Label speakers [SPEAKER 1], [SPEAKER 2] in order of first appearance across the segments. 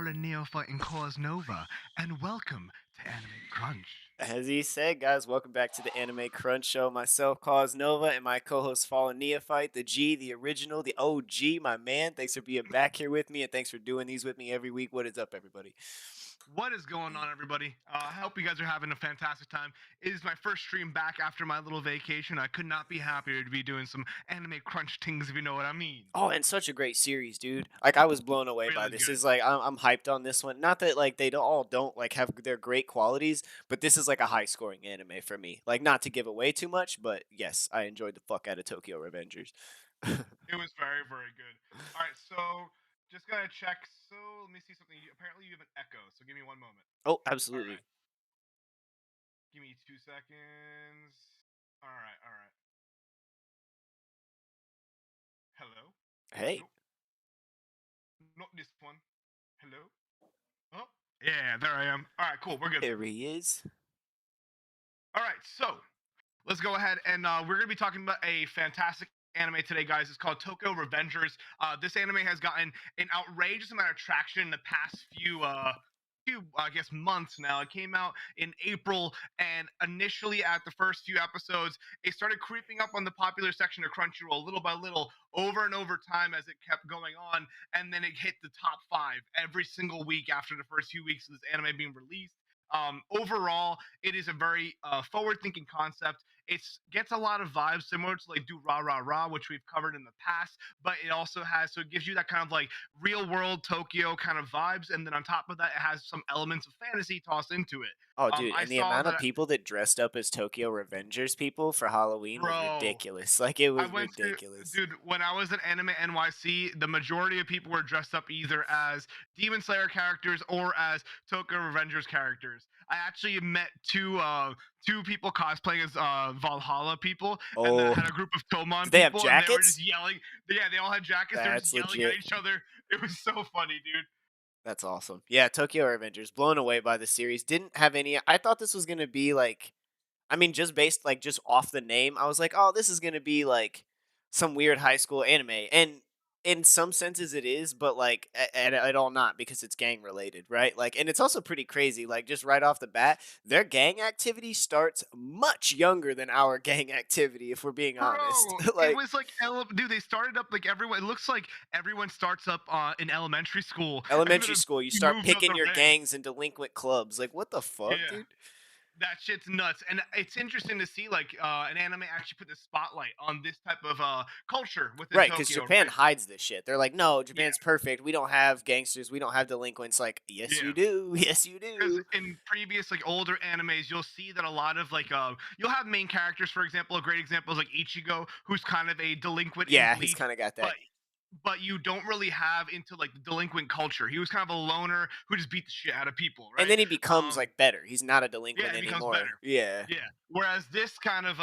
[SPEAKER 1] fallen neophyte in Cause Nova, and welcome to Anime Crunch.
[SPEAKER 2] As he said, guys, welcome back to the Anime Crunch Show. Myself, Cause Nova, and my co-host, Fallen Neophyte, the G, the original, the OG, my man. Thanks for being back here with me, and thanks for doing these with me every week. What is up, everybody?
[SPEAKER 1] What is going on, everybody? I hope you guys are having a fantastic time. It is my first stream back after my little vacation. I could not be happier to be doing some Anime Crunch things, if you know what I mean.
[SPEAKER 2] Oh, and such a great series, dude. Like I was blown away by
[SPEAKER 1] Really
[SPEAKER 2] this.
[SPEAKER 1] good.
[SPEAKER 2] Is like I'm hyped on this one. Not that like they don't like have their great qualities, but this is like a high scoring anime for me. Like not to give away too much, but yes, I enjoyed the fuck out of Tokyo Revengers.
[SPEAKER 1] It was very, very good. All right, so just gotta check. So let me see something. Apparently, you have an echo. So give me one moment.
[SPEAKER 2] Oh,
[SPEAKER 1] All
[SPEAKER 2] absolutely.
[SPEAKER 1] right, give me 2 seconds. All right, all right. Hello.
[SPEAKER 2] Hey,
[SPEAKER 1] Nope, not this one. Hello. Oh, yeah, there I am. All right, cool. We're good.
[SPEAKER 2] there he is.
[SPEAKER 1] All right, so let's go ahead and we're gonna be talking about a fantastic anime today, guys. It's called Tokyo Revengers. This anime has gotten an outrageous amount of traction in the past few I guess months now. It came out in April, and initially at the first few episodes, it started creeping up on the popular section of Crunchyroll little by little, over and over time as it kept going on, and then it hit the top five every single week after the first few weeks of this anime being released. Overall, it is a very forward-thinking concept. It gets a lot of vibes similar to like Do Ra Ra Ra, which we've covered in the past, but it also has, so it gives you that kind of like real world Tokyo kind of vibes, and then on top of that, it has some elements of fantasy tossed into it.
[SPEAKER 2] Oh, dude,
[SPEAKER 1] I
[SPEAKER 2] and the
[SPEAKER 1] saw
[SPEAKER 2] amount of
[SPEAKER 1] that,
[SPEAKER 2] people that dressed up as Tokyo Revengers people for Halloween was
[SPEAKER 1] bro.
[SPEAKER 2] ridiculous. Like it
[SPEAKER 1] I
[SPEAKER 2] was
[SPEAKER 1] went to,
[SPEAKER 2] ridiculous.
[SPEAKER 1] dude, when I was at Anime NYC, the majority of people were dressed up either as Demon Slayer characters or as Tokyo Revengers characters. I actually met two people cosplaying as Valhalla people, and then I
[SPEAKER 2] Oh,
[SPEAKER 1] had a group of Tomon
[SPEAKER 2] did they have
[SPEAKER 1] people, and they were just
[SPEAKER 2] jackets?
[SPEAKER 1] yelling. Yeah, they all had jackets. They were just
[SPEAKER 2] That's
[SPEAKER 1] yelling at
[SPEAKER 2] legit.
[SPEAKER 1] each other. It was so funny, dude.
[SPEAKER 2] That's awesome. Yeah, Tokyo Revengers, blown away by the series. Didn't have any. I thought this was gonna be like, I mean, just based like just off the name, I was like, oh, this is gonna be like some weird high school anime, and in some senses it is, but like at all not because it's gang related, right? Like, and it's also pretty crazy. Like, just right off the bat, their gang activity starts much younger than our gang activity, if we're being honest.
[SPEAKER 1] Bro, it
[SPEAKER 2] Like
[SPEAKER 1] was like dude. They started up like everyone. It looks like everyone starts up in elementary school, and then
[SPEAKER 2] elementary school, you start
[SPEAKER 1] moves up
[SPEAKER 2] picking
[SPEAKER 1] the
[SPEAKER 2] your
[SPEAKER 1] ranks.
[SPEAKER 2] gangs and delinquent clubs. Like, what the fuck,
[SPEAKER 1] Yeah.
[SPEAKER 2] dude?
[SPEAKER 1] That shit's nuts, and it's interesting to see like an anime actually put the spotlight on this type of culture within
[SPEAKER 2] Right, because
[SPEAKER 1] Tokyo,
[SPEAKER 2] Japan
[SPEAKER 1] right?
[SPEAKER 2] hides this shit. They're like, no,
[SPEAKER 1] Yeah,
[SPEAKER 2] Japan's perfect. We don't have gangsters. We don't have delinquents. Like, yes, you
[SPEAKER 1] yeah.
[SPEAKER 2] do. Yes, you
[SPEAKER 1] Because
[SPEAKER 2] do.
[SPEAKER 1] in previous like older animes, you'll see that a lot of like you'll have main characters, for example. A great example is like Ichigo, who's kind of a delinquent in
[SPEAKER 2] Yeah, he's
[SPEAKER 1] Bleach,
[SPEAKER 2] kind of got
[SPEAKER 1] but
[SPEAKER 2] that.
[SPEAKER 1] you don't really have into like the delinquent culture. He was kind of a loner who just beat the shit out of people,
[SPEAKER 2] And
[SPEAKER 1] right?
[SPEAKER 2] then he becomes
[SPEAKER 1] Um,
[SPEAKER 2] like better. He's not a
[SPEAKER 1] yeah,
[SPEAKER 2] delinquent
[SPEAKER 1] it becomes
[SPEAKER 2] anymore.
[SPEAKER 1] better.
[SPEAKER 2] Yeah.
[SPEAKER 1] Yeah. Whereas this kind of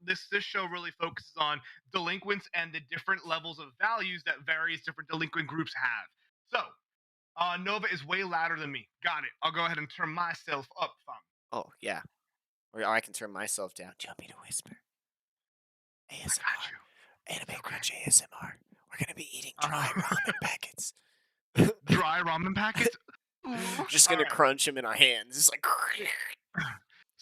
[SPEAKER 1] this show really focuses on delinquents and the different levels of values that various different delinquent groups have. So Nova is way louder than me. Got it. I'll go ahead and turn myself up, fam.
[SPEAKER 2] Oh, yeah. Or I can turn myself down. Do you want me to whisper?
[SPEAKER 1] I got
[SPEAKER 2] ASMR.
[SPEAKER 1] you. It's
[SPEAKER 2] Anime
[SPEAKER 1] okay.
[SPEAKER 2] Crunch ASMR. We're going to be eating dry
[SPEAKER 1] Uh,
[SPEAKER 2] ramen packets.
[SPEAKER 1] dry ramen packets. Ooh.
[SPEAKER 2] Just
[SPEAKER 1] All
[SPEAKER 2] going to
[SPEAKER 1] right.
[SPEAKER 2] crunch them in our hands. It's like.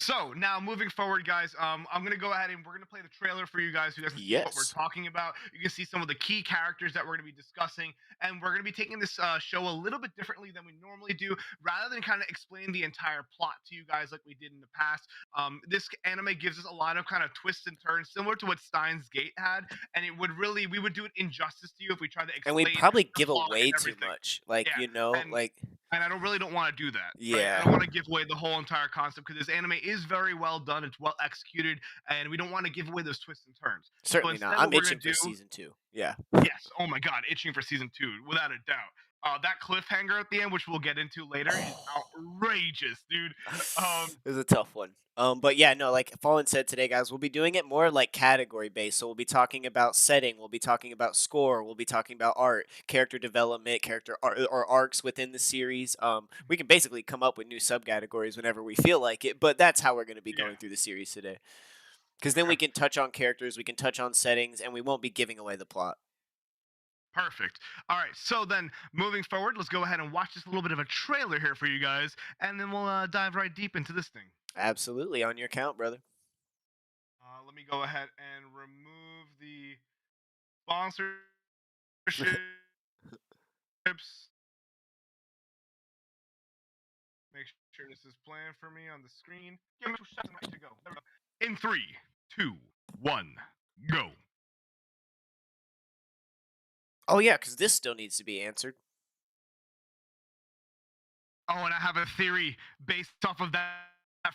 [SPEAKER 1] So now moving forward, guys, I'm gonna go ahead and we're gonna play the trailer for you guys who doesn't see what we're
[SPEAKER 2] Yes.
[SPEAKER 1] talking about. You can see some of the key characters that we're gonna be discussing, and we're gonna be taking this show a little bit differently than we normally do. Rather than kind of explain the entire plot to you guys like we did in the past, this anime gives us a lot of kind of twists and turns, similar to what Steins Gate had, and it would really we would do it injustice to you if we tried to
[SPEAKER 2] And we'd
[SPEAKER 1] explain
[SPEAKER 2] probably
[SPEAKER 1] the
[SPEAKER 2] give
[SPEAKER 1] plot
[SPEAKER 2] away
[SPEAKER 1] and
[SPEAKER 2] too
[SPEAKER 1] everything.
[SPEAKER 2] much. Like,
[SPEAKER 1] Yeah, and
[SPEAKER 2] like,
[SPEAKER 1] and I don't really don't want to do that, right? I
[SPEAKER 2] yeah.
[SPEAKER 1] don't want to give away the whole entire concept because this anime is very well done. It's well executed, and we don't want to give away those twists and turns. So
[SPEAKER 2] Certainly not.
[SPEAKER 1] instead, what
[SPEAKER 2] I'm
[SPEAKER 1] we're gonna
[SPEAKER 2] itching
[SPEAKER 1] do,
[SPEAKER 2] for season 2. Yeah.
[SPEAKER 1] yes, oh my god, itching for season two, without a doubt. That cliffhanger at the end, which we'll get into later, is outrageous, dude. Um,
[SPEAKER 2] It was a tough one. But yeah, no, like Fallen said today, guys, we'll be doing it more like category based. So we'll be talking about setting, we'll be talking about score, we'll be talking about art, character development, character or arcs within the series. We can basically come up with new subcategories whenever we feel like it, but that's how we're going to be
[SPEAKER 1] yeah.
[SPEAKER 2] going through the series today. Because then we
[SPEAKER 1] Okay.
[SPEAKER 2] can touch on characters, we can touch on settings, and we won't be giving away the plot.
[SPEAKER 1] Perfect. All right. So then, moving forward, let's go ahead and watch just a little bit of a trailer here for you guys, and then we'll dive right deep into this thing.
[SPEAKER 2] Absolutely, on your count, brother.
[SPEAKER 1] Let me go ahead and remove the sponsorships. Make sure this is playing for me on the screen. Give me 2 seconds to go. There we go. In three, two, one, go.
[SPEAKER 2] Oh yeah, because this still needs to be answered.
[SPEAKER 1] Oh, and I have a theory based off of that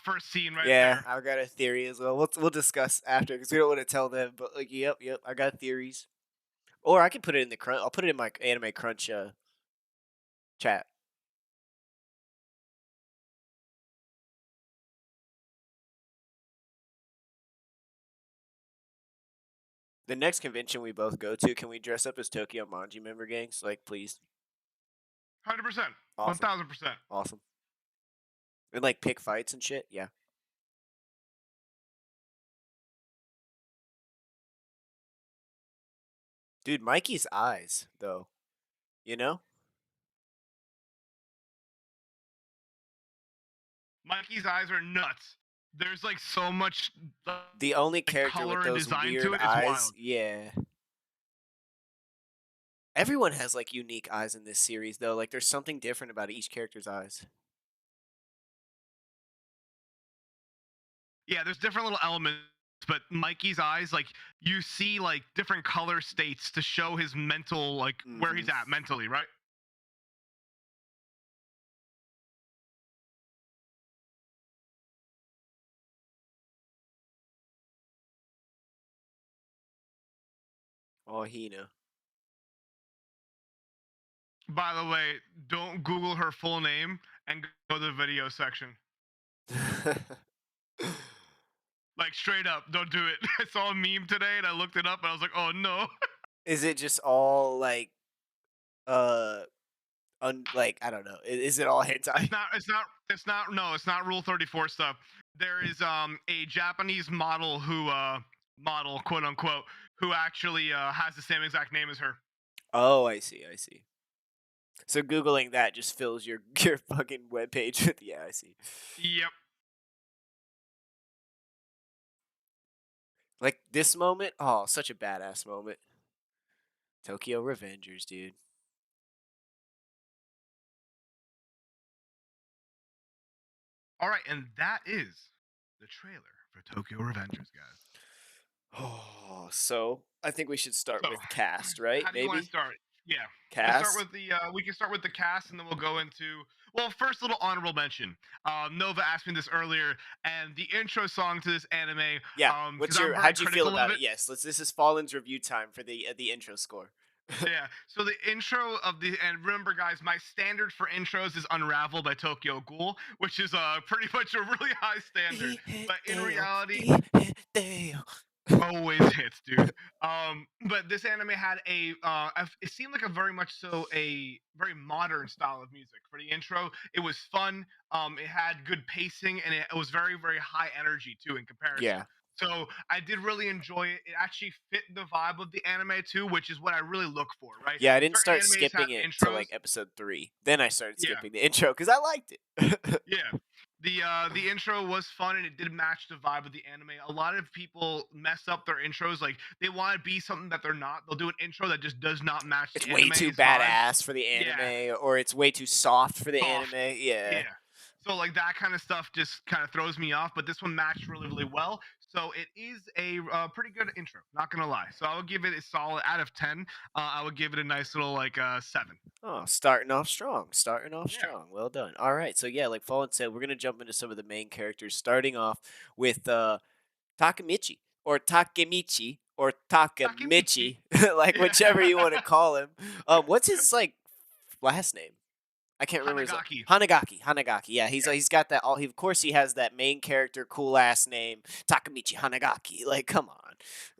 [SPEAKER 1] first scene right
[SPEAKER 2] Yeah,
[SPEAKER 1] there.
[SPEAKER 2] I've got a theory as well. We'll discuss after because we don't want to tell them. But like, yep, I got theories. Or I can put it in the crunch. I'll put it in my anime crunch chat. The next convention we both go to, can we dress up as Tokyo Manji member gangs? Like, please.
[SPEAKER 1] 100%.
[SPEAKER 2] Awesome,
[SPEAKER 1] 1000%.
[SPEAKER 2] awesome. And like pick fights and shit. Yeah, dude, Mikey's eyes though. You know,
[SPEAKER 1] Mikey's eyes are nuts. There's like so much
[SPEAKER 2] the only
[SPEAKER 1] like
[SPEAKER 2] character with
[SPEAKER 1] color and
[SPEAKER 2] those
[SPEAKER 1] design to
[SPEAKER 2] weird
[SPEAKER 1] it. It's
[SPEAKER 2] eyes.
[SPEAKER 1] wild.
[SPEAKER 2] Yeah. Everyone has like unique eyes in this series though. Like there's something different about each character's eyes.
[SPEAKER 1] Yeah, there's different little elements, but Mikey's eyes, like you see like different color states to show his mental, like where
[SPEAKER 2] Mhm.
[SPEAKER 1] he's at mentally, right?
[SPEAKER 2] Oh, Hina.
[SPEAKER 1] By the way, don't Google her full name and go to the video section. Like straight up, don't do it. I saw a meme today and I looked it up and I was like, oh no.
[SPEAKER 2] Is it just all like uh like I don't know. Is it all hentai?
[SPEAKER 1] It's not. It's not. It's not. No, it's not Rule 34 stuff. There is a Japanese model who model quote unquote who actually has the same exact name as her.
[SPEAKER 2] Oh, I see. I see. So googling that just fills your your fucking webpage with yeah, I see.
[SPEAKER 1] Yep.
[SPEAKER 2] Like this moment, oh, such a badass moment. Tokyo Revengers, dude.
[SPEAKER 1] All right, and that is the trailer for Tokyo Revengers, guys.
[SPEAKER 2] Oh, so I think we should start
[SPEAKER 1] So,
[SPEAKER 2] with cast, right?
[SPEAKER 1] how do you want to
[SPEAKER 2] Maybe
[SPEAKER 1] start? Yeah, let's start
[SPEAKER 2] cast.
[SPEAKER 1] with the. We can start with the cast, and then we'll go into. Well, first, little honorable mention. Nova asked me this earlier, and the intro song to this anime,
[SPEAKER 2] Yeah.
[SPEAKER 1] because
[SPEAKER 2] What's
[SPEAKER 1] I'm
[SPEAKER 2] your?
[SPEAKER 1] very
[SPEAKER 2] How'd you feel
[SPEAKER 1] critical of
[SPEAKER 2] about
[SPEAKER 1] it.
[SPEAKER 2] it? Yes. Let's. This is Fallen's review time for the intro score.
[SPEAKER 1] Yeah. So the intro of the and remember guys, my standard for intros is Unravel by Tokyo Ghoul, which is pretty much a really high standard. But in reality, always hits, dude. But this anime had it seemed like a very much so a very modern style of music for the intro. It was fun. It had good pacing and it was very very high energy too in comparison.
[SPEAKER 2] Yeah.
[SPEAKER 1] So I did really enjoy it. It actually fit the vibe of the anime too, which is what I really look for, right?
[SPEAKER 2] Yeah, I didn't
[SPEAKER 1] Certain
[SPEAKER 2] start
[SPEAKER 1] animes have
[SPEAKER 2] skipping it till
[SPEAKER 1] intros.
[SPEAKER 2] like episode 3. Then I started
[SPEAKER 1] Yeah,
[SPEAKER 2] skipping the intro because I liked it.
[SPEAKER 1] yeah. The intro was fun and it did match the vibe of the anime. A lot of people mess up their intros, like they want to be something that they're not. They'll do an intro that just does not match
[SPEAKER 2] It's
[SPEAKER 1] the
[SPEAKER 2] way too
[SPEAKER 1] anime's vibe.
[SPEAKER 2] badass for the
[SPEAKER 1] Yeah,
[SPEAKER 2] anime, or it's way too soft for the
[SPEAKER 1] soft.
[SPEAKER 2] anime. Yeah.
[SPEAKER 1] Yeah. So like that kind of stuff just kind of throws me off, but this one matched really really well. So it is a pretty good intro, not gonna lie. So I would give it a solid out of 10. I would give it a nice little like 7.
[SPEAKER 2] Oh, starting off strong. Starting off
[SPEAKER 1] Yeah.
[SPEAKER 2] strong. Well done. All right. So yeah, like Fallen said, we're gonna jump into some of the main characters, starting off with Takamichi or Takemichi or
[SPEAKER 1] Takemichi.
[SPEAKER 2] Takamichi, like
[SPEAKER 1] Yeah.
[SPEAKER 2] whichever you want to call him. What's his like last name? I can't remember his
[SPEAKER 1] Hanagaki.
[SPEAKER 2] Hanagaki. Hanagaki. Yeah, he's got that. All he of course he has that main character cool ass name Takamichi Hanagaki. Like, come on.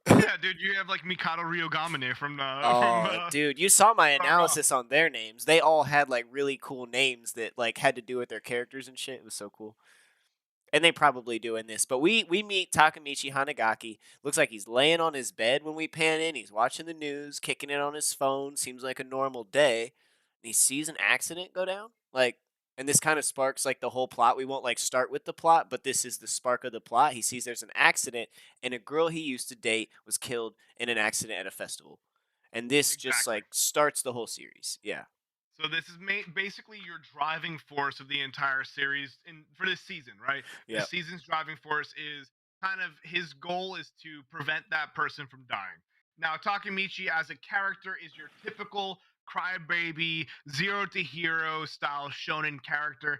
[SPEAKER 1] Yeah, dude, you have like Mikado Ryogamine from
[SPEAKER 2] Oh, dude, you saw my
[SPEAKER 1] Start Off.
[SPEAKER 2] analysis on their names. They all had like really cool names that like had to do with their characters and shit. It was so cool. and they probably do in this. But we meet Takamichi Hanagaki. Looks like he's laying on his bed when we pan in. He's watching the news, kicking it on his phone. Seems like a normal day. And he sees an accident go down. Like, and this kind of sparks like the whole plot. We won't like start with the plot, but this is the spark of the plot. He sees there's an accident, and a girl he used to date was killed in an accident at a festival. And this just
[SPEAKER 1] Exactly.
[SPEAKER 2] like starts the whole series. Yeah.
[SPEAKER 1] So this is basically your driving force of the entire series in for this season, right? This
[SPEAKER 2] Yep.
[SPEAKER 1] season's driving force is kind of his goal is to prevent that person from dying. Now, Takemichi as a character is your typical crybaby, zero to hero style shonen character.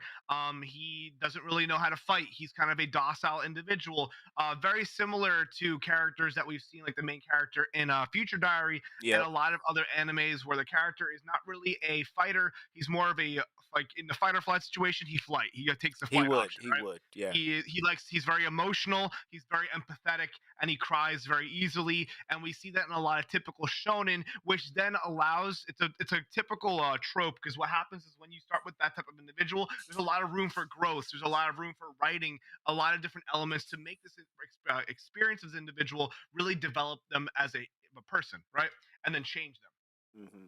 [SPEAKER 1] He doesn't really know how to fight. He's kind of a docile individual, very similar to characters that we've seen, like the main character in Future Diary and
[SPEAKER 2] Yep.
[SPEAKER 1] a lot of other animes where the character is not really a fighter. He's more of a like in the fight or flight situation. He takes the
[SPEAKER 2] He
[SPEAKER 1] flight
[SPEAKER 2] would.
[SPEAKER 1] option,
[SPEAKER 2] He
[SPEAKER 1] right?
[SPEAKER 2] would. Yeah.
[SPEAKER 1] He's very emotional, he's very empathetic, and he cries very easily. And we see that in a lot of typical shonen, which then allows it's a typical trope, because what happens is when you start with that type of individual, there's a lot of room for growth. There's a lot of room for writing a lot of different elements to make this experience as an individual really develop them as a person, right? And then change them.
[SPEAKER 2] Hmm.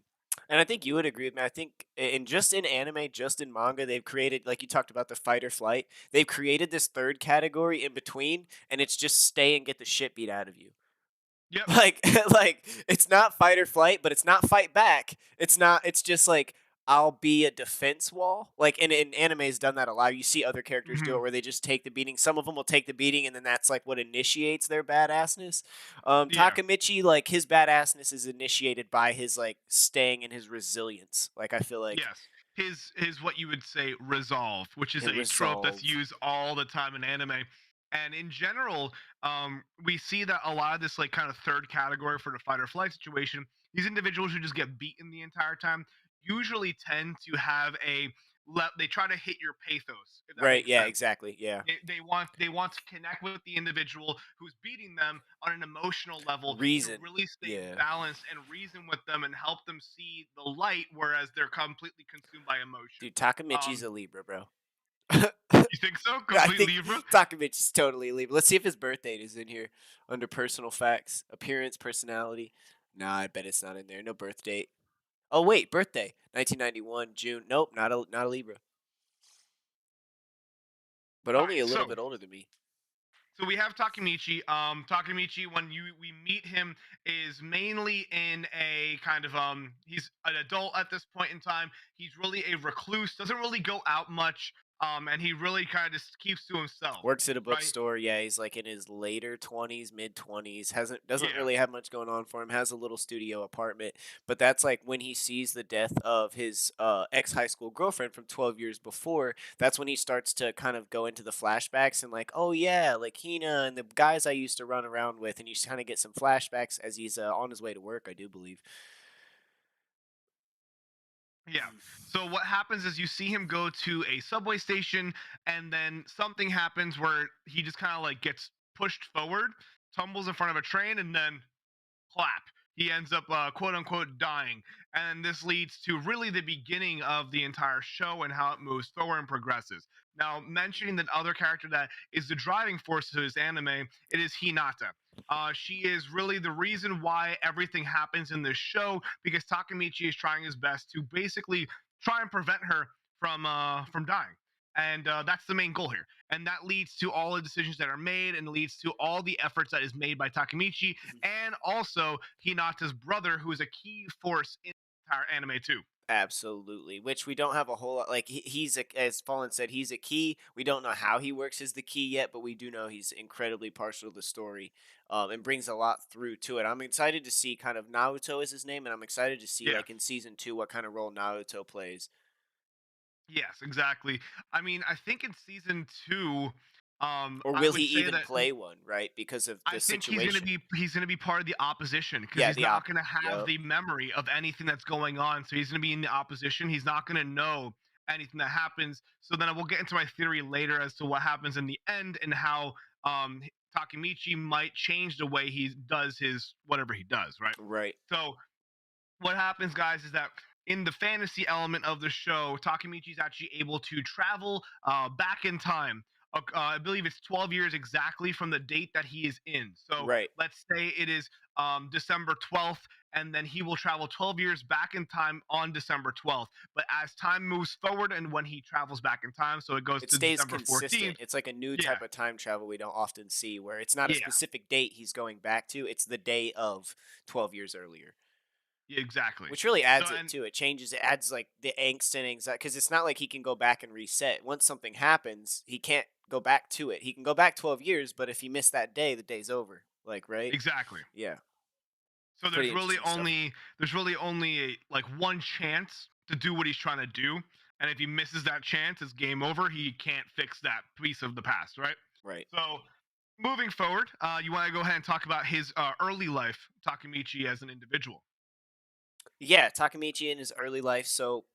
[SPEAKER 2] And I think you would agree with me. I think in just in anime, just in manga, they've created, like you talked about the fight or flight, they've created this third category in between, and it's just stay and get the shit beat out of you.
[SPEAKER 1] Yep.
[SPEAKER 2] Like like it's not fight or flight, but it's not fight back. It's not, it's just like I'll be a defense wall. Like in anime's done that a lot. You see other characters do
[SPEAKER 1] Hmm.
[SPEAKER 2] it where they just take the beating. Some of them will take the beating and then that's like what initiates their badassness.
[SPEAKER 1] Yeah.
[SPEAKER 2] Takamichi, like his badassness is initiated by his like staying and his resilience. Like I feel like
[SPEAKER 1] Yes. His what you would say resolve, which is
[SPEAKER 2] his
[SPEAKER 1] a trope that's
[SPEAKER 2] resolve.
[SPEAKER 1] used all the time in anime. And in general, we see that a lot of this like kind of third category for the fight or flight situation, these individuals who just get beaten the entire time usually tend to have they try to hit your pathos, if that
[SPEAKER 2] Right,
[SPEAKER 1] makes
[SPEAKER 2] yeah,
[SPEAKER 1] sense.
[SPEAKER 2] exactly. Yeah.
[SPEAKER 1] They want to connect with the individual who's beating them on an emotional level and
[SPEAKER 2] Reason.
[SPEAKER 1] really stay
[SPEAKER 2] Yeah.
[SPEAKER 1] balanced and reason with them and help them see the light, whereas they're completely consumed by emotion.
[SPEAKER 2] Dude, Takamichi's
[SPEAKER 1] um
[SPEAKER 2] a Libra, bro.
[SPEAKER 1] you think so?
[SPEAKER 2] I
[SPEAKER 1] Complete
[SPEAKER 2] think
[SPEAKER 1] Libra?
[SPEAKER 2] Takamichi is totally leaving. Let's see if his birth date is in here under personal facts, appearance, personality. Nah, I bet it's not in there. No birth date. Oh wait, birthday 1991 June. Nope, not a Libra, but
[SPEAKER 1] All
[SPEAKER 2] only
[SPEAKER 1] right,
[SPEAKER 2] a little
[SPEAKER 1] so
[SPEAKER 2] bit older than me.
[SPEAKER 1] we have Takemichi. Takemichi, when we meet him, is mainly in a kind of he's an adult at this point in time. He's really a recluse, doesn't really go out much, and he really kind of just keeps to himself,
[SPEAKER 2] Works at a
[SPEAKER 1] right?
[SPEAKER 2] bookstore. Yeah, he's like in his later 20s, mid 20s. Hasn't doesn't
[SPEAKER 1] Yeah.
[SPEAKER 2] really have much going on for him. Has a little studio apartment, but that's like when he sees the death of his ex high school girlfriend from 12 years before. That's when he starts to kind of go into the flashbacks and like, oh yeah, like Hina and the guys I used to run around with, and you kind of get some flashbacks as he's on his way to work. I do believe.
[SPEAKER 1] Yeah. So what happens is you see him go to a subway station, and then something happens where he just kind of like gets pushed forward, tumbles in front of a train, and then clap. He ends up quote unquote dying. And this leads to really the beginning of the entire show and how it moves forward and progresses. Now, mentioning that other character that is the driving force of this anime, it is Hinata. She is really the reason why everything happens in this show, because Takamichi is trying his best to basically try and prevent her from dying. And that's the main goal here, and that leads to all the decisions that are made and leads to all the efforts that is made by Takamichi and also Hinata's brother, who is a key force in the entire anime too.
[SPEAKER 2] Absolutely, which we don't have a whole lot. Like he's a, as Fallen said, he's a key. We don't know how he works as the key yet, but we do know he's incredibly partial to the story, and brings a lot through to it. I'm excited to see kind of Naruto is his name, and I'm excited to see
[SPEAKER 1] Yeah.
[SPEAKER 2] like in season 2 what kind of role Naruto plays.
[SPEAKER 1] Yes, exactly. I mean, I think in season two,
[SPEAKER 2] Or
[SPEAKER 1] I
[SPEAKER 2] will he
[SPEAKER 1] would say
[SPEAKER 2] even
[SPEAKER 1] that
[SPEAKER 2] play one, right? Because of
[SPEAKER 1] I
[SPEAKER 2] the
[SPEAKER 1] think
[SPEAKER 2] situation.
[SPEAKER 1] he's gonna be part of the opposition, because
[SPEAKER 2] Yeah,
[SPEAKER 1] he's
[SPEAKER 2] the
[SPEAKER 1] not
[SPEAKER 2] op.
[SPEAKER 1] gonna have
[SPEAKER 2] Yep.
[SPEAKER 1] the memory of anything that's going on. So he's gonna be in the opposition. He's not gonna know anything that happens. So then we'll get into my theory later as to what happens in the end and how um Takemichi might change the way he does his whatever he does, right?
[SPEAKER 2] Right.
[SPEAKER 1] So what happens, guys, is that in the fantasy element of the show, Takamichi is actually able to travel back in time I believe it's 12 years exactly from the date that he is in. So
[SPEAKER 2] Right.
[SPEAKER 1] let's say it is December 12th, and then he will travel 12 years back in time on December 12th. But as time moves forward and when he travels back in time, so it goes
[SPEAKER 2] It
[SPEAKER 1] to
[SPEAKER 2] stays
[SPEAKER 1] December
[SPEAKER 2] consistent.
[SPEAKER 1] 14th.
[SPEAKER 2] It's like a new
[SPEAKER 1] Yeah,
[SPEAKER 2] type of time travel we don't often see, where it's not a
[SPEAKER 1] yeah,
[SPEAKER 2] specific date he's going back to, it's the day of 12 years earlier.
[SPEAKER 1] exactly.
[SPEAKER 2] Which really
[SPEAKER 1] So,
[SPEAKER 2] adds it
[SPEAKER 1] and
[SPEAKER 2] too. It changes, it adds like the angst and anxiety, because it's not like he can go back and reset. Once something happens, he can't go back to it. He can go back 12 years, but if he missed that day, the day's over. Like, right?
[SPEAKER 1] exactly.
[SPEAKER 2] Yeah.
[SPEAKER 1] So
[SPEAKER 2] Pretty interesting stuff.
[SPEAKER 1] there's really only like one chance to do what he's trying to do, and if he misses that chance, it's game over. He can't fix that piece of the past, right?
[SPEAKER 2] Right.
[SPEAKER 1] So moving forward, you want to go ahead and talk about his early life, Takamichi as an individual.
[SPEAKER 2] Yeah, Takamichi in his early life. So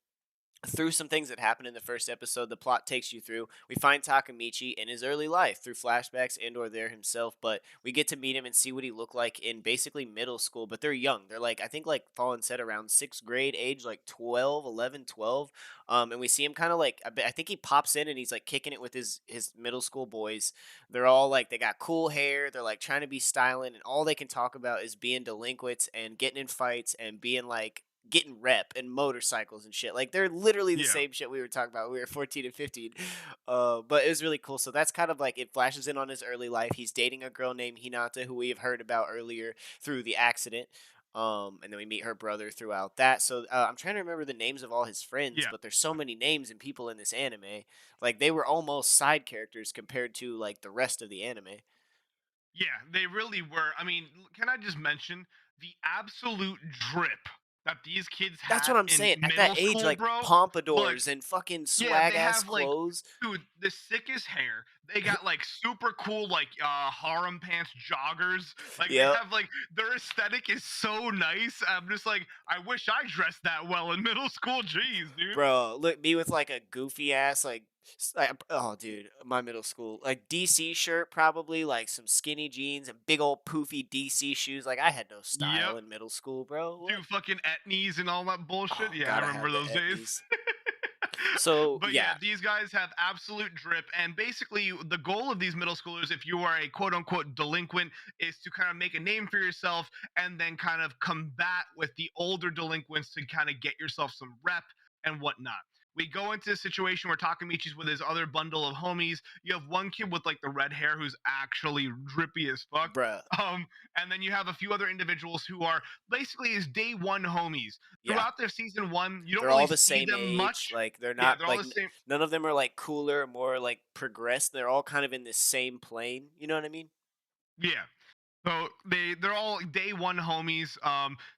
[SPEAKER 2] through some things that happen in the first episode, the plot takes you through. We find Takamichi in his early life through flashbacks and or there himself, but we get to meet him and see what he looked like in basically middle school, but they're young. They're like, I think like Fallen said around 6th grade age, like 12, 11, 12. And we see him kind of like, I think he pops in and he's like kicking it with his middle school boys. They're all like, they got cool hair. They're like trying to be styling, and all they can talk about is being delinquents and getting in fights and being like getting rep and motorcycles and shit. Like they're literally the
[SPEAKER 1] Yeah,
[SPEAKER 2] same shit we were talking about when we were 14 and 15. But it was really cool. So that's kind of like it flashes in on his early life. He's dating a girl named Hinata who we have heard about earlier through the accident. And then we meet her brother throughout that. So I'm trying to remember the names of all his friends,
[SPEAKER 1] yeah,
[SPEAKER 2] but there's so many names and people in this anime. Like they were almost side characters compared to like the rest of the anime.
[SPEAKER 1] yeah. They really were. I mean, can I just mention the absolute drip that these kids
[SPEAKER 2] That's
[SPEAKER 1] had
[SPEAKER 2] what I'm
[SPEAKER 1] in
[SPEAKER 2] saying. At that
[SPEAKER 1] middle
[SPEAKER 2] age,
[SPEAKER 1] school,
[SPEAKER 2] like
[SPEAKER 1] bro? Like,
[SPEAKER 2] pompadours and fucking
[SPEAKER 1] yeah,
[SPEAKER 2] swag
[SPEAKER 1] they
[SPEAKER 2] ass
[SPEAKER 1] have like,
[SPEAKER 2] clothes.
[SPEAKER 1] dude, the sickest hair. They got like super cool like harem pants joggers. Like they
[SPEAKER 2] Yep.
[SPEAKER 1] have like their aesthetic is so nice. I'm just like, I wish I dressed that well in middle school. Jeez, dude.
[SPEAKER 2] Bro, look me with like a goofy ass oh dude, my middle school like DC shirt probably like some skinny jeans and big old poofy DC shoes. Like I had no
[SPEAKER 1] Yep.
[SPEAKER 2] style in middle school, bro. What?
[SPEAKER 1] Do fucking etnies and all that bullshit.
[SPEAKER 2] Oh,
[SPEAKER 1] Yeah, I
[SPEAKER 2] gotta
[SPEAKER 1] remember
[SPEAKER 2] have the
[SPEAKER 1] those days.
[SPEAKER 2] etnies. So
[SPEAKER 1] But yeah,
[SPEAKER 2] yeah,
[SPEAKER 1] these guys have absolute drip. And basically, the goal of these middle schoolers, if you are a quote unquote delinquent, is to kind of make a name for yourself and then kind of combat with the older delinquents to kind of get yourself some rep and whatnot. We go into a situation where Takamichi's with his other bundle of homies. You have one kid with like the red hair who's actually drippy as fuck.
[SPEAKER 2] bruh.
[SPEAKER 1] And then you have a few other individuals who are basically his day one homies.
[SPEAKER 2] Yeah,
[SPEAKER 1] Throughout their season one, you don't
[SPEAKER 2] they're
[SPEAKER 1] really
[SPEAKER 2] all the
[SPEAKER 1] see
[SPEAKER 2] same
[SPEAKER 1] them
[SPEAKER 2] age.
[SPEAKER 1] much.
[SPEAKER 2] Like they're
[SPEAKER 1] Yeah,
[SPEAKER 2] not
[SPEAKER 1] they're all
[SPEAKER 2] like
[SPEAKER 1] the same.
[SPEAKER 2] none of them are like cooler, more like progressed. They're all kind of in this same plane. You know what I mean?
[SPEAKER 1] Yeah. So they're all day one homies.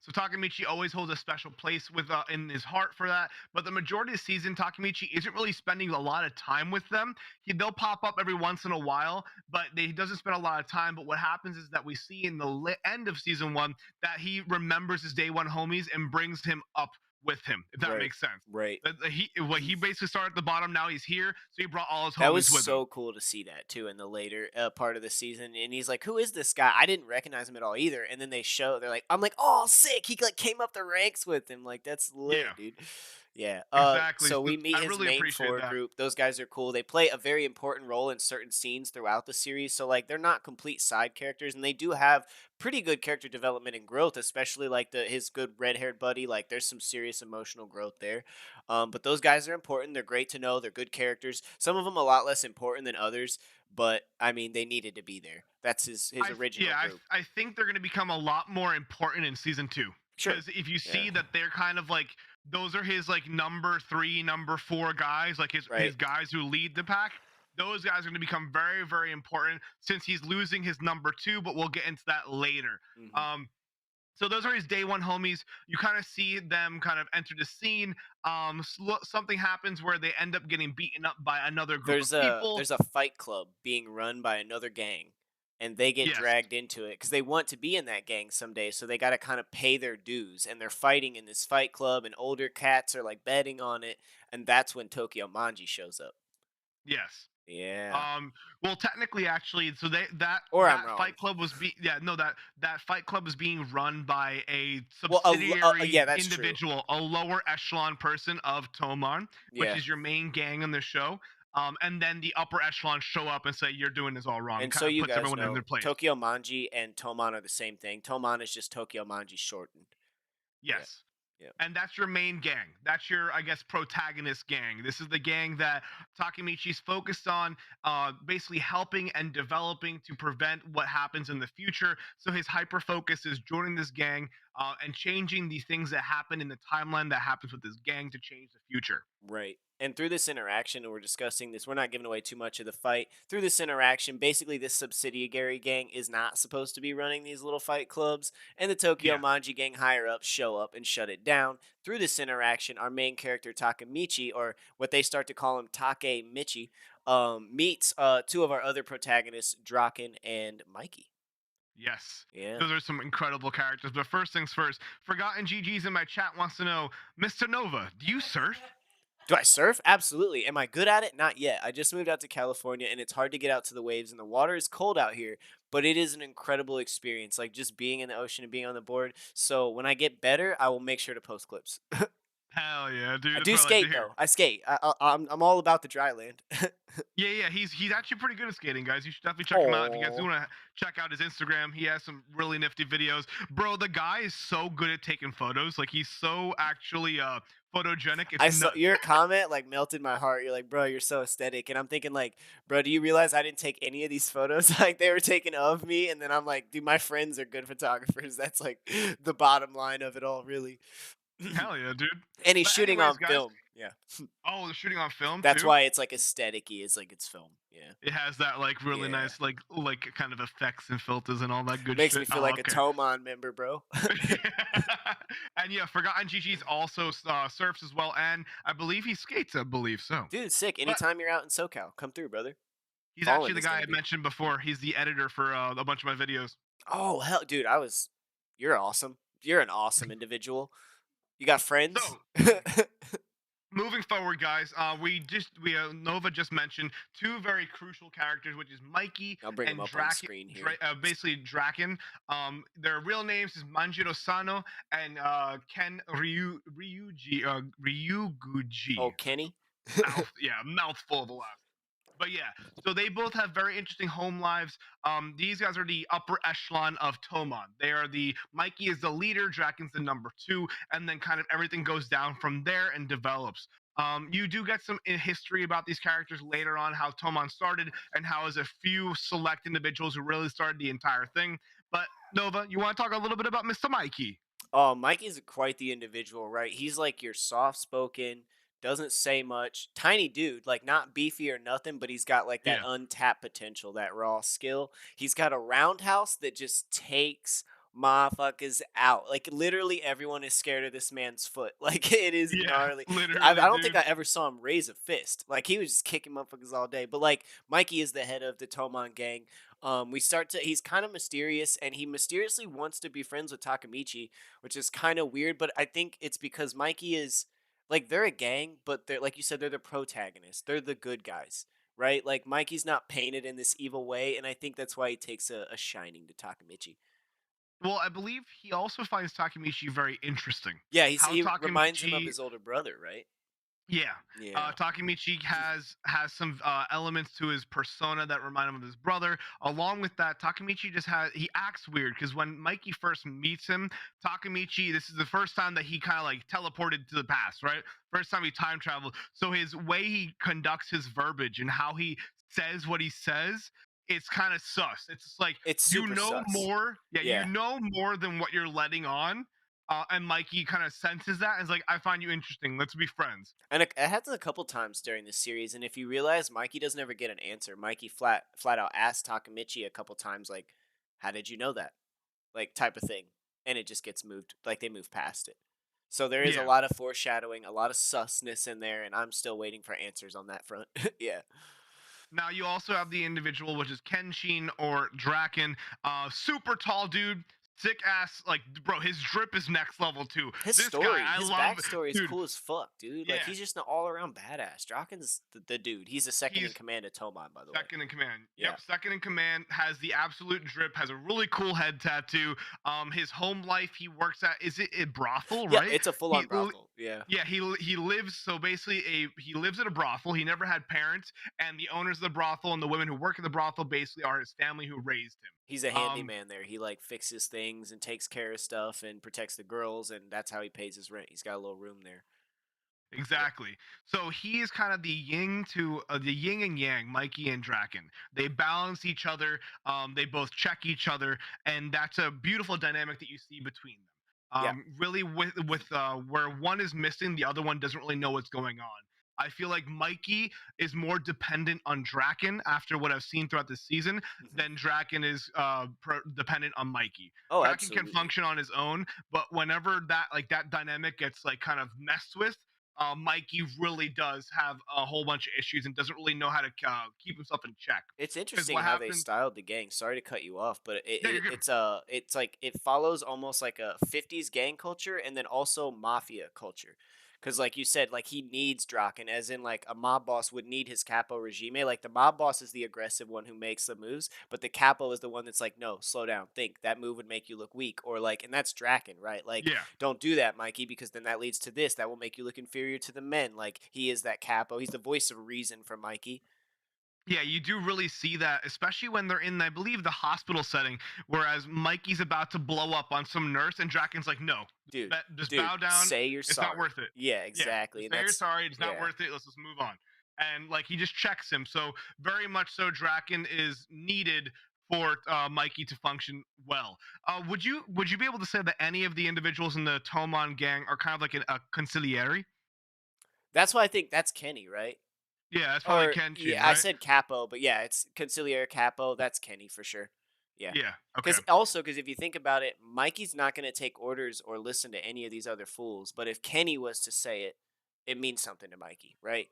[SPEAKER 1] So Takamichi always holds a special place with in his heart for that. But the majority of the season, Takamichi isn't really spending a lot of time with them. They'll pop up every once in a while, but he doesn't spend a lot of time. But what happens is that we see in the end of season one that he remembers his day one homies and brings him up with him. If that
[SPEAKER 2] Right.
[SPEAKER 1] makes sense.
[SPEAKER 2] Right.
[SPEAKER 1] He basically started at the bottom. Now he's here, so he brought all his
[SPEAKER 2] That was
[SPEAKER 1] homies with him.
[SPEAKER 2] so cool to see that too in the later part of the season. And he's like, "Who is this guy?" I didn't recognize him at all either. And then they're like, "I'm like, oh, sick! He like came up the ranks with him. Like that's
[SPEAKER 1] Yeah,
[SPEAKER 2] lit, dude." Yeah.
[SPEAKER 1] exactly.
[SPEAKER 2] So
[SPEAKER 1] So
[SPEAKER 2] we meet
[SPEAKER 1] I
[SPEAKER 2] his
[SPEAKER 1] really
[SPEAKER 2] main
[SPEAKER 1] appreciate
[SPEAKER 2] four
[SPEAKER 1] that.
[SPEAKER 2] group. Those guys are cool. They play a very important role in certain scenes throughout the series. So like they're not complete side characters, and they do have pretty good character development and growth, especially like his good red haired buddy. Like there's some serious emotional growth there. But those guys are important. They're great to know. They're good characters. Some of them a lot less important than others, but I mean they needed to be there. That's his original group.
[SPEAKER 1] I think they're going to become a lot more important in season two
[SPEAKER 2] Sure.
[SPEAKER 1] because if you
[SPEAKER 2] Yeah.
[SPEAKER 1] see that they're kind of like those are his like number three, number four guys, like his
[SPEAKER 2] Right.
[SPEAKER 1] guys who lead the pack. Those guys are going to become very very important since he's losing his number two, but we'll get into that later.
[SPEAKER 2] Hmm.
[SPEAKER 1] Um, so those are his day one homies. You kind of see them kind of enter the scene. Something happens where they end up getting beaten up by another group of people.
[SPEAKER 2] There's a fight club being run by another gang, and they get
[SPEAKER 1] Yes,
[SPEAKER 2] dragged into it because they want to be in that gang someday. So they got to kind of pay their dues, and they're fighting in this fight club, and older cats are like betting on it, and that's when Tokyo Manji shows up.
[SPEAKER 1] yes.
[SPEAKER 2] Yeah.
[SPEAKER 1] Um, well, technically, actually, so
[SPEAKER 2] Or I'm
[SPEAKER 1] that
[SPEAKER 2] wrong.
[SPEAKER 1] fight club was yeah, no, that fight club is being run by a
[SPEAKER 2] Well,
[SPEAKER 1] subsidiary
[SPEAKER 2] yeah, that's true.
[SPEAKER 1] individual, a lower echelon person of Tomon, which
[SPEAKER 2] Yeah.
[SPEAKER 1] is your main gang on the show. and then the upper echelon show up and say you're doing this all wrong,
[SPEAKER 2] And
[SPEAKER 1] kind
[SPEAKER 2] so
[SPEAKER 1] of
[SPEAKER 2] you
[SPEAKER 1] puts
[SPEAKER 2] guys
[SPEAKER 1] everyone in their
[SPEAKER 2] know,
[SPEAKER 1] place.
[SPEAKER 2] Tokyo Manji and Toman are the same thing. Toman is just Tokyo Manji shortened. Yeah.
[SPEAKER 1] Yes.
[SPEAKER 2] Yeah.
[SPEAKER 1] And that's your main gang. That's your, I guess, protagonist gang. This is the gang that Takemichi's focused on, basically helping and developing to prevent what happens in the future. So his hyper focus is joining this gang, and changing the things that happen in the timeline that happens with this gang to change the future.
[SPEAKER 2] Right. And through this interaction, and we're discussing this, we're not giving away too much of the fight. Through this interaction, basically, this subsidiary gang is not supposed to be running these little fight clubs, and the Tokyo
[SPEAKER 1] Yeah.
[SPEAKER 2] Manji gang higher ups show up and shut it down. Through this interaction, our main character, Takamichi, or what they start to call him, Take Michi, meets two of our other protagonists, Draken and Mikey.
[SPEAKER 1] Yes.
[SPEAKER 2] Yeah.
[SPEAKER 1] Those are some incredible characters. But first things first, Forgotten GG's in my chat wants to know, Mr. Nova, do you surf?
[SPEAKER 2] Do I surf? Absolutely. Am I good at it? Not yet. I just moved out to California and it's hard to get out to the waves and the water is cold out here, but it is an incredible experience. Like just being in the ocean and being on the board. So when I get better, I will make sure to post clips.
[SPEAKER 1] Hell yeah, dude.
[SPEAKER 2] I
[SPEAKER 1] That's
[SPEAKER 2] do
[SPEAKER 1] what I like to
[SPEAKER 2] skate
[SPEAKER 1] hear.
[SPEAKER 2] though. I skate. I'm all about the dry land.
[SPEAKER 1] Yeah, yeah, he's actually pretty good at skating, guys. You should definitely check him out if you guys do
[SPEAKER 2] Oh,
[SPEAKER 1] want to check out his Instagram. He has some really nifty videos, bro. The guy is so good at taking photos. Like he's so actually photogenic. It's
[SPEAKER 2] I saw
[SPEAKER 1] nuts.
[SPEAKER 2] your comment like melted my heart. You're like, bro, you're so aesthetic, and I'm thinking like, bro, do you realize I didn't take any of these photos? Like they were taken of me, and then I'm like, dude, my friends are good photographers. That's like the bottom line of it all, really.
[SPEAKER 1] Hell yeah, dude.
[SPEAKER 2] And he's
[SPEAKER 1] But
[SPEAKER 2] shooting
[SPEAKER 1] anyways,
[SPEAKER 2] on
[SPEAKER 1] guys.
[SPEAKER 2] film. Yeah.
[SPEAKER 1] Oh, they're shooting on film
[SPEAKER 2] That's
[SPEAKER 1] too.
[SPEAKER 2] why it's like aesthetic-y. It's like it's film. Yeah.
[SPEAKER 1] It has that like really
[SPEAKER 2] Yeah.
[SPEAKER 1] nice like kind of effects and filters and all that good
[SPEAKER 2] Makes me
[SPEAKER 1] shit.
[SPEAKER 2] feel
[SPEAKER 1] Oh,
[SPEAKER 2] like a
[SPEAKER 1] okay.
[SPEAKER 2] Tomon member, bro.
[SPEAKER 1] And yeah, Forgotten GG's also surfs as well, and I believe he skates. I believe so.
[SPEAKER 2] Dude, sick.
[SPEAKER 1] But
[SPEAKER 2] Anytime you're out in SoCal, come through, brother.
[SPEAKER 1] he's
[SPEAKER 2] Balling
[SPEAKER 1] actually the
[SPEAKER 2] is
[SPEAKER 1] guy
[SPEAKER 2] gonna
[SPEAKER 1] I
[SPEAKER 2] be.
[SPEAKER 1] mentioned before. He's the editor for a bunch of my videos.
[SPEAKER 2] Oh hell, dude, you're awesome. You're an awesome individual. You got friends?
[SPEAKER 1] So moving forward, guys, we Nova just mentioned two very crucial characters, which is Mikey
[SPEAKER 2] I'll bring him
[SPEAKER 1] and
[SPEAKER 2] up on screen here.
[SPEAKER 1] Basically Draken. Their real names is Manjiro Sano and Ken
[SPEAKER 2] Oh,
[SPEAKER 1] Ryuguji.
[SPEAKER 2] Kenny?
[SPEAKER 1] Mouthful of a last. But yeah, so they both have very interesting home lives. These guys are the upper echelon of Tomon. They are the Mikey is the leader, Draken's the number two, and then kind of everything goes down from there and develops. You do get some history about these characters later on, how Tomon started, and how is a few select individuals who really started the entire thing. But Nova, you want to talk a little bit about Mr. Mikey?
[SPEAKER 2] Oh, Mikey's quite the individual, right? He's like your soft spoken, doesn't say much, tiny dude, like not beefy or nothing, but he's got like that
[SPEAKER 1] Yeah,
[SPEAKER 2] untapped potential, that raw skill. He's got a roundhouse that just takes motherfuckers out. Like literally everyone is scared of this man's foot. Like it is
[SPEAKER 1] yeah,
[SPEAKER 2] gnarly. I
[SPEAKER 1] literally,
[SPEAKER 2] don't think
[SPEAKER 1] dude.
[SPEAKER 2] I ever saw him raise a fist. Like he was just kicking motherfuckers all day. But like Mikey is the head of the Tomon gang. We start to he's kind of mysterious and he mysteriously wants to be friends with Takamichi, which is kind of weird, but I think it's because Mikey is like they're a gang, but they're like you said, they're the protagonists. They're the good guys, right? Like Mikey's not painted in this evil way, and I think that's why he takes a shining to Takamichi.
[SPEAKER 1] Well, I believe he also finds Takemichi very interesting.
[SPEAKER 2] Yeah,
[SPEAKER 1] How
[SPEAKER 2] he reminds him of
[SPEAKER 1] Takemichi,
[SPEAKER 2] his older brother, right?
[SPEAKER 1] yeah,
[SPEAKER 2] Yeah.
[SPEAKER 1] Takemichi has some elements to his persona that remind him of his brother. Along with that, Takemichi he acts weird because when Mikey first meets him, Takemichi, this is the first time that he kind of like teleported to the past, right? First time he time traveled. So his way he conducts his verbiage and how he says what he says, it's kind of sus. It's just like
[SPEAKER 2] It's
[SPEAKER 1] you
[SPEAKER 2] super
[SPEAKER 1] know
[SPEAKER 2] sus.
[SPEAKER 1] more, yeah, you
[SPEAKER 2] Yeah.
[SPEAKER 1] know more than what you're letting on. And Mikey kind of senses that and is like, I find you interesting. Let's be friends.
[SPEAKER 2] And it happens a couple times during this series, and if you realize Mikey doesn't ever get an answer, Mikey flat out asks Takamichi a couple times, like, "How did you know that?" Like type of thing, and it just gets moved. Like they move past it. So there is a
[SPEAKER 1] Yeah.
[SPEAKER 2] lot of foreshadowing, a lot of susness in there, and I'm still waiting for answers on that front. Yeah.
[SPEAKER 1] Now you also have the individual, which is Kenshin or Draken, super tall dude, sick ass, like, bro, his drip is next level too.
[SPEAKER 2] His
[SPEAKER 1] This guy,
[SPEAKER 2] story,
[SPEAKER 1] I
[SPEAKER 2] his
[SPEAKER 1] love,
[SPEAKER 2] backstory is
[SPEAKER 1] dude.
[SPEAKER 2] cool as fuck, dude. Like
[SPEAKER 1] Yeah,
[SPEAKER 2] he's just an all around badass. Draken's the dude. He's the second in
[SPEAKER 1] he's
[SPEAKER 2] command of Toman, by the way.
[SPEAKER 1] second in command.
[SPEAKER 2] Yeah.
[SPEAKER 1] Yep, second in command. Has the absolute drip. Has a really cool head tattoo. His home life, he works at, is it a brothel,
[SPEAKER 2] Yep,
[SPEAKER 1] right?
[SPEAKER 2] it's a full
[SPEAKER 1] He
[SPEAKER 2] on brothel. Yeah.
[SPEAKER 1] Yeah, he lives, so basically he lives at a brothel. He never had parents, and the owners of the brothel and the women who work in the brothel basically are his family who raised
[SPEAKER 2] He's a
[SPEAKER 1] him.
[SPEAKER 2] handyman there. He like fixes things and takes care of stuff and protects the girls, and that's how he pays his rent. He's got a little room there. Yeah.
[SPEAKER 1] Exactly. So he is kind of the yin and yang, Mikey and Draken. They balance each other. They both check each other, and that's a beautiful dynamic that you see between them.
[SPEAKER 2] Yeah.
[SPEAKER 1] Really, with where one is missing, the other one doesn't really know what's going on. I feel like Mikey is more dependent on Draken after what I've seen throughout the season
[SPEAKER 2] Mhm.
[SPEAKER 1] than Draken is dependent on Mikey.
[SPEAKER 2] Oh,
[SPEAKER 1] Draken can
[SPEAKER 2] absolutely.
[SPEAKER 1] function on his own, but whenever that dynamic gets like kind of messed with, Mikey really does have a whole bunch of issues and doesn't really know how to keep himself in check.
[SPEAKER 2] It's
[SPEAKER 1] Because
[SPEAKER 2] interesting
[SPEAKER 1] what
[SPEAKER 2] how they
[SPEAKER 1] happens?
[SPEAKER 2] styled the gang. Sorry to cut you off, but
[SPEAKER 1] Yeah, you're good.
[SPEAKER 2] it's like it follows almost like a 50s gang culture and then also mafia culture. Cuz like you said, like he needs Draken as in like a mob boss would need his capo regime. Like the mob boss is the aggressive one who makes the moves, but the capo is the one that's like, "No, slow down. Think. That move would make you look weak." Or like and that's Draken, right? Like,
[SPEAKER 1] Yeah,
[SPEAKER 2] "Don't do that, Mikey, because then that leads to this. That will make you look inferior to the men." Like he is that capo. He's the voice of reason for Mikey.
[SPEAKER 1] yeah, you do really see that, especially when they're in, I believe, the hospital setting. Whereas Mikey's about to blow up on some nurse, and Draken's like, "No,
[SPEAKER 2] Dude,
[SPEAKER 1] just
[SPEAKER 2] dude,
[SPEAKER 1] bow down.
[SPEAKER 2] say you're
[SPEAKER 1] It's not
[SPEAKER 2] sorry.
[SPEAKER 1] worth it.
[SPEAKER 2] Yeah,
[SPEAKER 1] Yeah,
[SPEAKER 2] exactly,
[SPEAKER 1] just
[SPEAKER 2] and
[SPEAKER 1] say you're
[SPEAKER 2] that's
[SPEAKER 1] sorry. It's not
[SPEAKER 2] yeah.
[SPEAKER 1] worth it. Let's just move on." And like he just checks him. So very much so, Draken is needed for Mikey to function well. Would you be able to say that any of the individuals in the Tomon gang are kind of like a conciliary?
[SPEAKER 2] That's why I think that's Kenny, right?
[SPEAKER 1] Yeah, that's probably
[SPEAKER 2] Or
[SPEAKER 1] Kenshin,
[SPEAKER 2] yeah, I
[SPEAKER 1] right?
[SPEAKER 2] said Capo, but yeah, it's Conciliere Capo. That's Kenny for sure. Yeah.
[SPEAKER 1] Yeah. Okay.
[SPEAKER 2] Because if you think about it, Mikey's not going to take orders or listen to any of these other fools. But if Kenny was to say it, it means something to Mikey, right?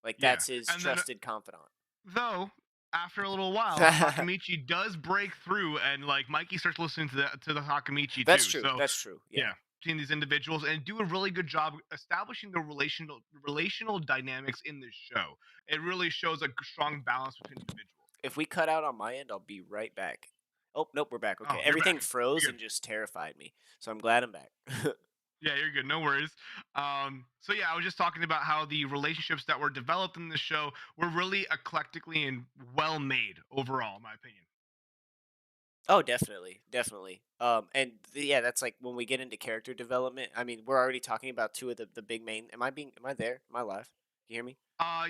[SPEAKER 2] Like
[SPEAKER 1] Yeah.
[SPEAKER 2] that's his
[SPEAKER 1] And then
[SPEAKER 2] trusted confidant.
[SPEAKER 1] though, after a little while, Takamichi does break through, and like Mikey starts listening to the Takamichi
[SPEAKER 2] That's
[SPEAKER 1] too.
[SPEAKER 2] true.
[SPEAKER 1] So
[SPEAKER 2] That's true. Yeah.
[SPEAKER 1] yeah, seeing these individuals and do a really good job establishing the relational dynamics in this show. It really shows a strong balance between individuals.
[SPEAKER 2] If we cut out on my end, I'll be right back. Oh, nope, we're back. Okay.
[SPEAKER 1] Oh, you're
[SPEAKER 2] Everything
[SPEAKER 1] back.
[SPEAKER 2] froze
[SPEAKER 1] You're
[SPEAKER 2] and
[SPEAKER 1] good.
[SPEAKER 2] just terrified me. So I'm glad I'm back.
[SPEAKER 1] Yeah, you're good. No worries. So yeah, I was just talking about how the relationships that were developed in the show were really eclectically and well made overall, in my opinion.
[SPEAKER 2] Oh, definitely, definitely. Yeah, that's like when we get into character development. I mean, we're already talking about two of the big main. Am I there? Am I live? You hear me?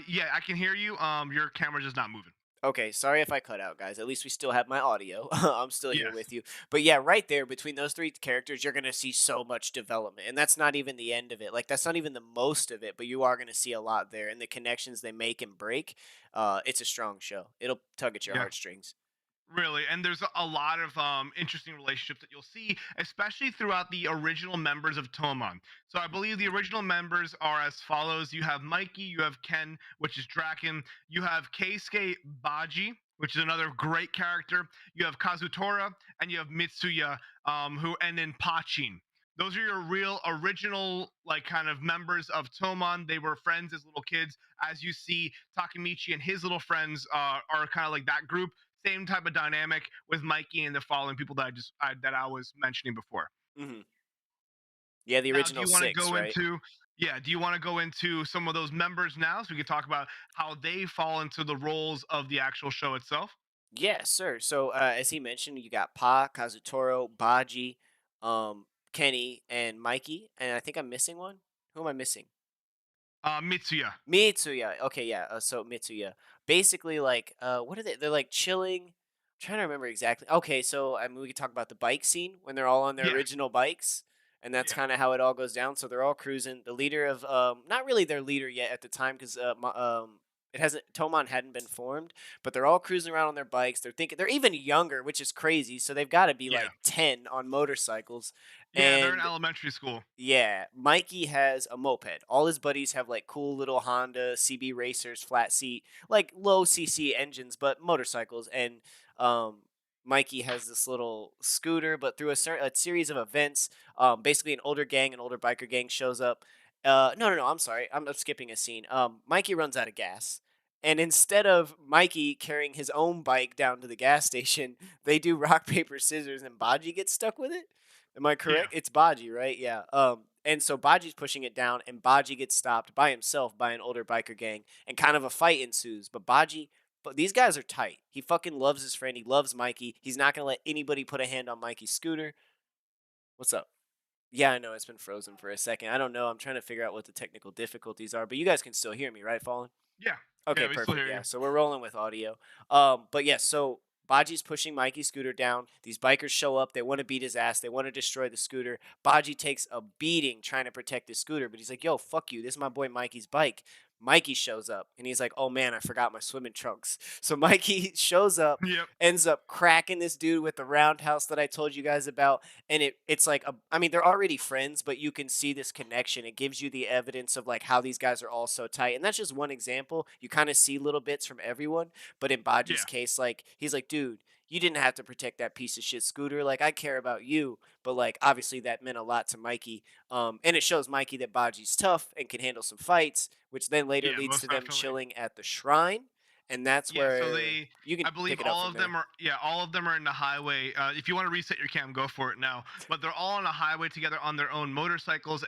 [SPEAKER 1] Yeah, I can hear you. Your camera's just not moving.
[SPEAKER 2] Okay, sorry if I cut out, guys. At least we still have my audio. I'm still here
[SPEAKER 1] Yes.
[SPEAKER 2] with you. But yeah, right there between those three characters, you're gonna see so much development, and that's not even the end of it. Like that's not even the most of it, but you are gonna see a lot there, and the connections they make and break. It's a strong show. It'll tug at your
[SPEAKER 1] Yeah.
[SPEAKER 2] heartstrings.
[SPEAKER 1] Really, and there's a lot of interesting relationships that you'll see, especially throughout the original members of Tomon. So I believe the original members are as follows: you have Mikey, you have Ken, which is Draken, you have Keisuke Baji, which is another great character, you have Kazutora, and you have Mitsuya, and then Pachin. Those are your real original, like kind of members of Tomon. They were friends as little kids. As you see, Takamichi and his little friends are kind of like that group, same type of dynamic with Mikey and the following people that I was mentioning before.
[SPEAKER 2] Hmm. Yeah, the
[SPEAKER 1] Now, do
[SPEAKER 2] original
[SPEAKER 1] you want to
[SPEAKER 2] six,
[SPEAKER 1] go
[SPEAKER 2] right?
[SPEAKER 1] into yeah, do you want to go into some of those members now so we can talk about how they fall into the roles of the actual show itself?
[SPEAKER 2] Yeah, sir. So as he mentioned, you got Pa, Kazutoro, Baji, Kenny, and Mikey, and I think I'm missing one. Who am I missing?
[SPEAKER 1] Mitsuya.
[SPEAKER 2] Mitsuya. Okay, yeah. So Mitsuya. Basically, like, what are they? They're like chilling. I'm trying to remember exactly. Okay, so I mean, we could talk about the bike scene when they're all on their
[SPEAKER 1] Yeah,
[SPEAKER 2] original bikes, and that's
[SPEAKER 1] yeah,
[SPEAKER 2] kind of how it all goes down. So they're all cruising. The leader of, not really their leader yet at the time, because it hasn't Tomon hadn't been formed, but they're all cruising around on their bikes. They're thinking they're even younger, which is crazy. So they've got to be
[SPEAKER 1] yeah,
[SPEAKER 2] like 10 on motorcycles,
[SPEAKER 1] yeah. They're in
[SPEAKER 2] and
[SPEAKER 1] elementary school.
[SPEAKER 2] yeah, Mikey has a moped. All his buddies have like cool little Honda CB racers, flat seat, like low CC engines, but motorcycles. And um, Mikey has this little scooter, but through a series of events, basically an older biker gang shows up. No, I'm sorry, I'm skipping a scene. Mikey runs out of gas, and instead of Mikey carrying his own bike down to the gas station, they do rock paper scissors, and Baji gets stuck with it. Am I
[SPEAKER 1] Yeah,
[SPEAKER 2] correct? It's Baji, right? Yeah. And so Baji's pushing it down, and Baji gets stopped by himself by an older biker gang, and kind of a fight ensues. But these guys are tight. He fucking loves his friend. He loves Mikey. He's not gonna let anybody put a hand on Mikey's scooter. What's up? Yeah, I know it's been frozen for a second. I don't know. I'm trying to figure out what the technical difficulties are, but you guys can still hear me, right, Fallen?
[SPEAKER 1] yeah,
[SPEAKER 2] Okay,
[SPEAKER 1] yeah. We still
[SPEAKER 2] perfect.
[SPEAKER 1] hear
[SPEAKER 2] Yeah,
[SPEAKER 1] you.
[SPEAKER 2] so we're rolling with audio. But yeah, so Baji's pushing Mikey's scooter down. These bikers show up. They want to beat his ass. They want to destroy the scooter. Baji takes a beating trying to protect his scooter, but he's like, "Yo, fuck you. This is my boy Mikey's bike." Mikey shows up and he's like, "Oh man, I forgot my swimming trunks." So Mikey shows up,
[SPEAKER 1] Yep.
[SPEAKER 2] ends up cracking this dude with the roundhouse that I told you guys about, and it's like I mean, they're already friends, but you can see this connection. It gives you the evidence of like how these guys are all so tight, and that's just one example. You kind of see little bits from everyone, but in Baji's
[SPEAKER 1] Yeah.
[SPEAKER 2] case, like he's like, dude, you didn't have to protect that piece of shit scooter. Like I care about you, but like obviously that meant a lot to Mikey. And it shows Mikey that Baji's tough and can handle some fights, which then later
[SPEAKER 1] Yeah.
[SPEAKER 2] leads
[SPEAKER 1] Most
[SPEAKER 2] to them
[SPEAKER 1] definitely.
[SPEAKER 2] chilling at the shrine, and that's
[SPEAKER 1] Yeah, so
[SPEAKER 2] where you
[SPEAKER 1] I
[SPEAKER 2] can
[SPEAKER 1] believe
[SPEAKER 2] pick it up
[SPEAKER 1] all
[SPEAKER 2] from
[SPEAKER 1] of them
[SPEAKER 2] there.
[SPEAKER 1] are, yeah, all of them are in the highway. If you want to reset your cam, go for it now. But they're all on a highway together on their own motorcycles,